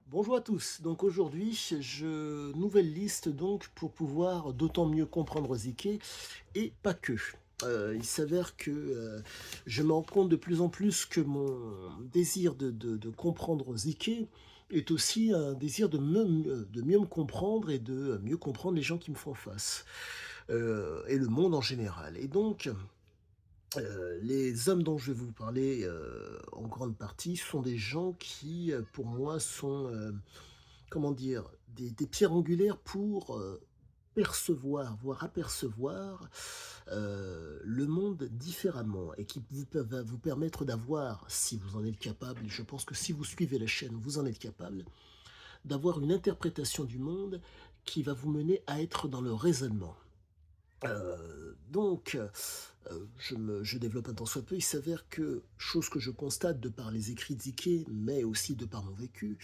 Bonjour à tous. Donc aujourd'hui, nouvelle liste donc pour pouvoir d'autant mieux comprendre Ziké et pas que. Il s'avère que je me rends compte de plus en plus que mon désir de comprendre Ziké est aussi un désir de mieux me comprendre et de mieux comprendre les gens qui me font face et le monde en général. Et donc, les hommes dont je vais vous parler en grande partie sont des gens qui, pour moi, sont comment dire? Des pierres angulaires pour, percevoir, voire apercevoir, le monde différemment et qui va vous permettre d'avoir, si vous en êtes capable, et je pense que si vous suivez la chaîne, vous en êtes capable, d'avoir une interprétation du monde qui va vous mener à être dans le raisonnement. Je développe un tant soit peu, il s'avère que, chose que je constate de par les écrits d'Ike, mais aussi de par mon vécu,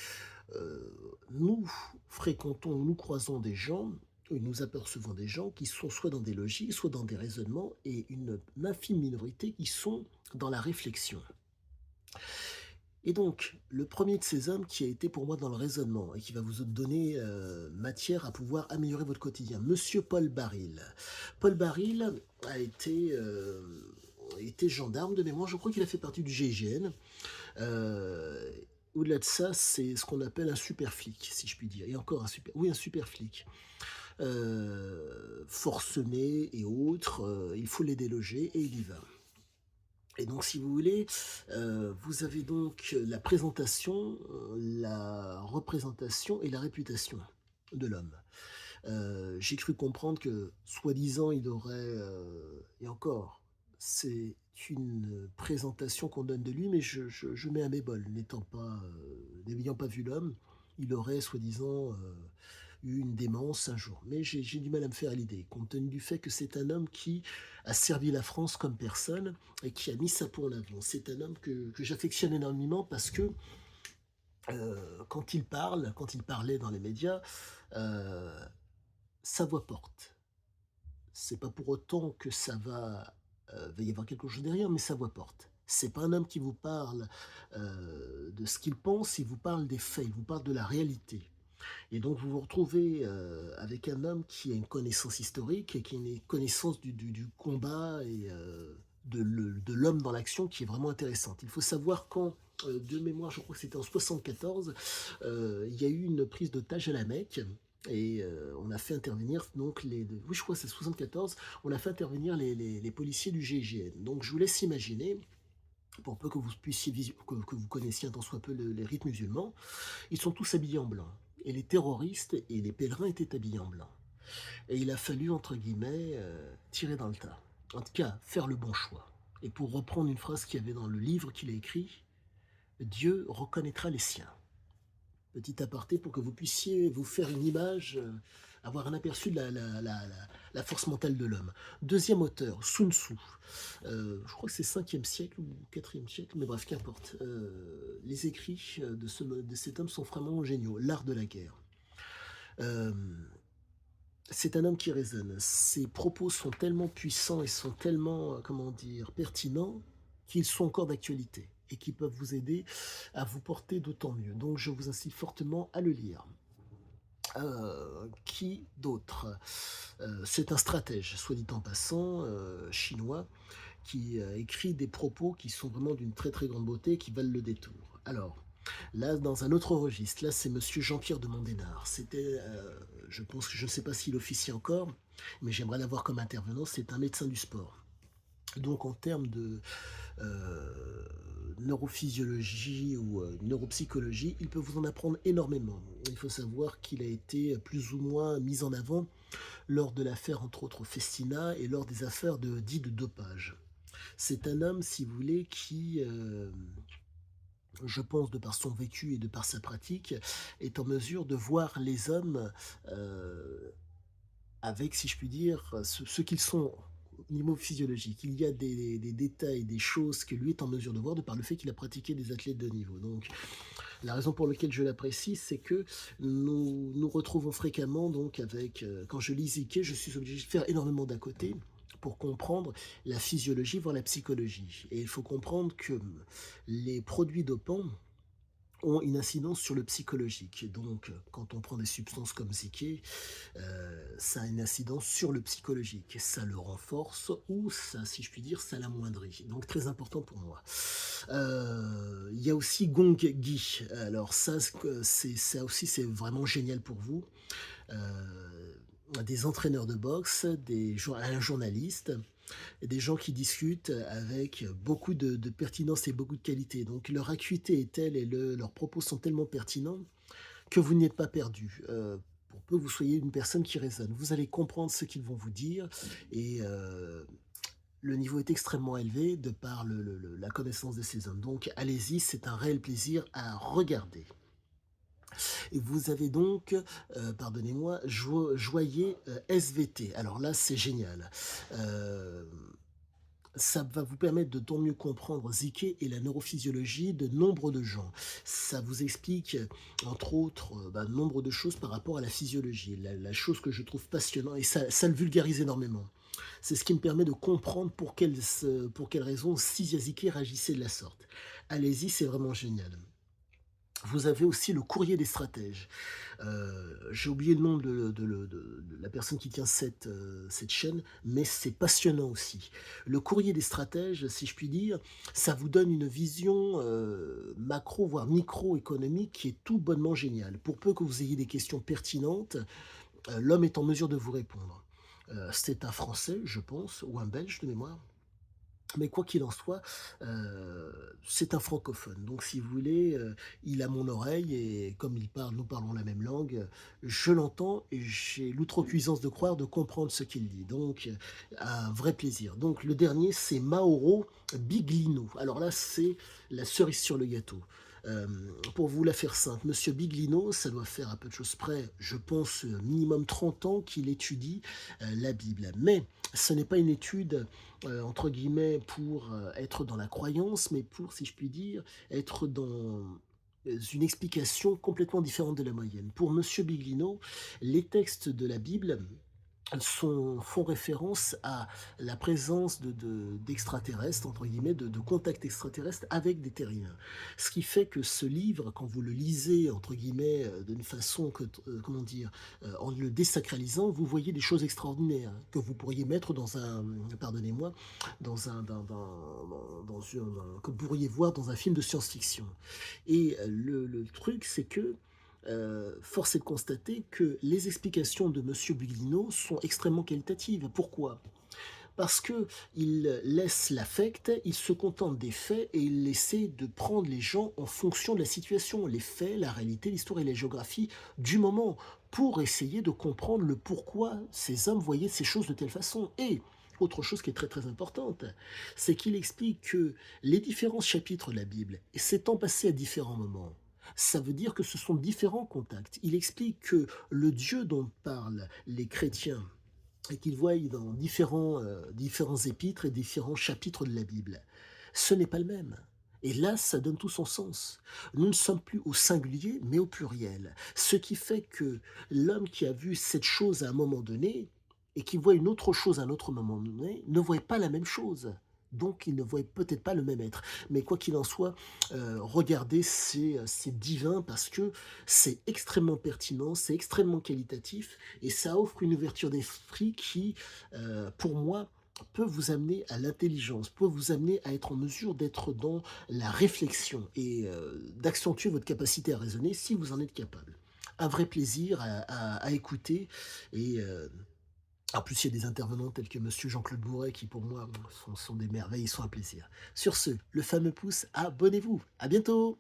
nous fréquentons, nous croisons des gens, et nous apercevons des gens qui sont soit dans des logiques, soit dans des raisonnements, et une infime minorité qui sont dans la réflexion. Et donc, le premier de ces hommes qui a été pour moi dans le raisonnement et qui va vous donner matière à pouvoir améliorer votre quotidien, Monsieur Paul Baril. Paul Baril a été gendarme de mémoire, je crois qu'il a fait partie du GIGN. Euh, Au-delà de ça, c'est ce qu'on appelle un super flic, si je puis dire. Et encore un super flic. Forcené et autres, il faut les déloger et il y va. Et donc, si vous voulez, vous avez donc la présentation, la représentation et la réputation de l'homme. J'ai cru comprendre que, soi-disant, il aurait, et encore, c'est une présentation qu'on donne de lui, mais je mets un bémol, n'ayant pas vu l'homme, il aurait, soi-disant, eu une démence un jour. Mais j'ai du mal à me faire à l'idée, compte tenu du fait que c'est un homme qui a servi la France comme personne et qui a mis sa peau en avant. C'est un homme que j'affectionne énormément parce que quand il parlait dans les médias, euh, sa voix porte. C'est pas pour autant que va y avoir quelque chose derrière, mais sa voix porte. C'est pas un homme qui vous parle de ce qu'il pense, il vous parle des faits, il vous parle de la réalité. Et donc vous vous retrouvez avec un homme qui a une connaissance historique et qui a une connaissance du combat et de l'homme dans l'action qui est vraiment intéressante. Il faut savoir quand, de mémoire, je crois que c'était en 74, il y a eu une prise d'otage à la Mecque. Et on a fait intervenir donc oui, je crois que c'est 74. On a fait intervenir les policiers du GIGN. Donc je vous laisse imaginer, pour peu que vous que vous connaissiez un tant soit peu les rites musulmans, ils sont tous habillés en blanc. Et les terroristes et les pèlerins étaient habillés en blanc. Et il a fallu, entre guillemets, tirer dans le tas. En tout cas, faire le bon choix. Et pour reprendre une phrase qu'il y avait dans le livre qu'il a écrit, Dieu reconnaîtra les siens. Petit aparté pour que vous puissiez vous faire une image, avoir un aperçu de la force mentale de l'homme. Deuxième auteur, Sun Tzu. Je crois que c'est 5e siècle ou 4e siècle, mais bref, qu'importe. Les écrits de cet homme sont vraiment géniaux. L'art de la guerre. Euh, c'est un homme qui raisonne. Ses propos sont tellement puissants et sont tellement, comment dire, pertinents qu'ils sont encore d'actualité et qui peuvent vous aider à vous porter d'autant mieux. Donc je vous incite fortement à le lire. Qui d'autre? C'est un stratège, soit dit en passant, chinois, qui écrit des propos qui sont vraiment d'une très très grande beauté et qui valent le détour. Alors, là, dans un autre registre, là, c'est monsieur Jean-Pierre de Mondénard. C'était, je pense que je ne sais pas s'il officie encore, mais j'aimerais l'avoir comme intervenant. C'est un médecin du sport. Donc, en termes de euh, neurophysiologie ou neuropsychologie, il peut vous en apprendre énormément. Il faut savoir qu'il a été plus ou moins mis en avant lors de l'affaire, entre autres, Festina et lors des affaires de dopage. C'est un homme, si vous voulez, qui, je pense, de par son vécu et de par sa pratique, est en mesure de voir les hommes euh, avec, si je puis dire, ce qu'ils sont au niveau physiologique. Il y a des détails, des choses que lui est en mesure de voir de par le fait qu'il a pratiqué des athlètes de niveau. Donc, la raison pour laquelle je l'apprécie, c'est que nous nous retrouvons fréquemment, donc, quand je lis Ike, je suis obligé de faire énormément d'à côté pour comprendre la physiologie, voire la psychologie. Et il faut comprendre que les produits dopants ont une incidence sur le psychologique. Donc, quand on prend des substances comme Zikr, ça a une incidence sur le psychologique. Ça le renforce ou ça, si je puis dire, ça l'amoindrit. Donc très important pour moi. Il y a aussi Gong Gi. Alors ça, c'est ça aussi, c'est vraiment génial pour vous. Des entraîneurs de boxe, un journaliste, et des gens qui discutent avec beaucoup de pertinence et beaucoup de qualité. Donc leur acuité est telle et leurs propos sont tellement pertinents que vous n'êtes pas perdu. Pour peu que vous soyez une personne qui raisonne. Vous allez comprendre ce qu'ils vont vous dire et le niveau est extrêmement élevé de par la connaissance de ces hommes. Donc allez-y, c'est un réel plaisir à regarder. Et vous avez donc, pardonnez-moi, Joyer SVT. Alors là, c'est génial. Euh, Ça va vous permettre de tant mieux comprendre Zika et la neurophysiologie de nombre de gens. Ça vous explique, entre autres, nombre de choses par rapport à la physiologie. La chose que je trouve passionnante, et ça le vulgarise énormément. C'est ce qui me permet de comprendre pour quelles raisons Sia Zika réagissait de la sorte. Allez-y, c'est vraiment génial. Vous avez aussi le courrier des stratèges. J'ai oublié le nom de la personne qui tient cette chaîne, mais c'est passionnant aussi. Le courrier des stratèges, si je puis dire, ça vous donne une vision macro, voire microéconomique qui est tout bonnement géniale. Pour peu que vous ayez des questions pertinentes, l'homme est en mesure de vous répondre. C'est un Français, je pense, ou un Belge de mémoire. Mais quoi qu'il en soit, c'est un francophone. Donc si vous voulez, il a mon oreille et comme il parle nous parlons la même langue, je l'entends et j'ai l'outrecuidance de croire, de comprendre ce qu'il dit. Donc, un vrai plaisir. Donc le dernier, c'est Mauro Biglino. Alors là, c'est la cerise sur le gâteau. Pour vous la faire simple, monsieur Biglino, ça doit faire à peu de choses près, je pense, minimum 30 ans qu'il étudie, la Bible. Mais ce n'est pas une étude entre guillemets, pour être dans la croyance, mais pour, si je puis dire, être dans une explication complètement différente de la moyenne. Pour Monsieur Biglino, les textes de la Bible font référence à la présence d'extraterrestres, entre guillemets, de contacts extraterrestres avec des terriens. Ce qui fait que ce livre, quand vous le lisez, entre guillemets, d'une façon comment dire, en le désacralisant, vous voyez des choses extraordinaires que vous pourriez mettre dans un, pardonnez-moi, que vous pourriez voir dans un film de science-fiction. Et le truc, c'est que force est de constater que les explications de Monsieur Buglino sont extrêmement qualitatives. Pourquoi? Parce que il laisse l'affect, il se contente des faits et il essaie de prendre les gens en fonction de la situation, les faits, la réalité, l'histoire et la géographie du moment, pour essayer de comprendre le pourquoi ces hommes voyaient ces choses de telle façon. Et autre chose qui est très très importante, c'est qu'il explique que les différents chapitres de la Bible s'étant passés à différents moments, ça veut dire que ce sont différents contacts. Il explique que le Dieu dont parlent les chrétiens et qu'ils voient dans différents épîtres et différents chapitres de la Bible, ce n'est pas le même. Et là, ça donne tout son sens. Nous ne sommes plus au singulier, mais au pluriel. Ce qui fait que l'homme qui a vu cette chose à un moment donné et qui voit une autre chose à un autre moment donné ne voit pas la même chose. Donc, il ne voit peut-être pas le même être. Mais quoi qu'il en soit, regardez, c'est divin parce que c'est extrêmement pertinent, c'est extrêmement qualitatif et ça offre une ouverture d'esprit qui, pour moi, peut vous amener à l'intelligence, peut vous amener à être en mesure d'être dans la réflexion et d'accentuer votre capacité à raisonner si vous en êtes capable. Un vrai plaisir à écouter et en plus, il y a des intervenants tels que monsieur Jean-Claude Bourret qui, pour moi, sont des merveilles, ils sont un plaisir. Sur ce, le fameux pouce, abonnez-vous. À bientôt!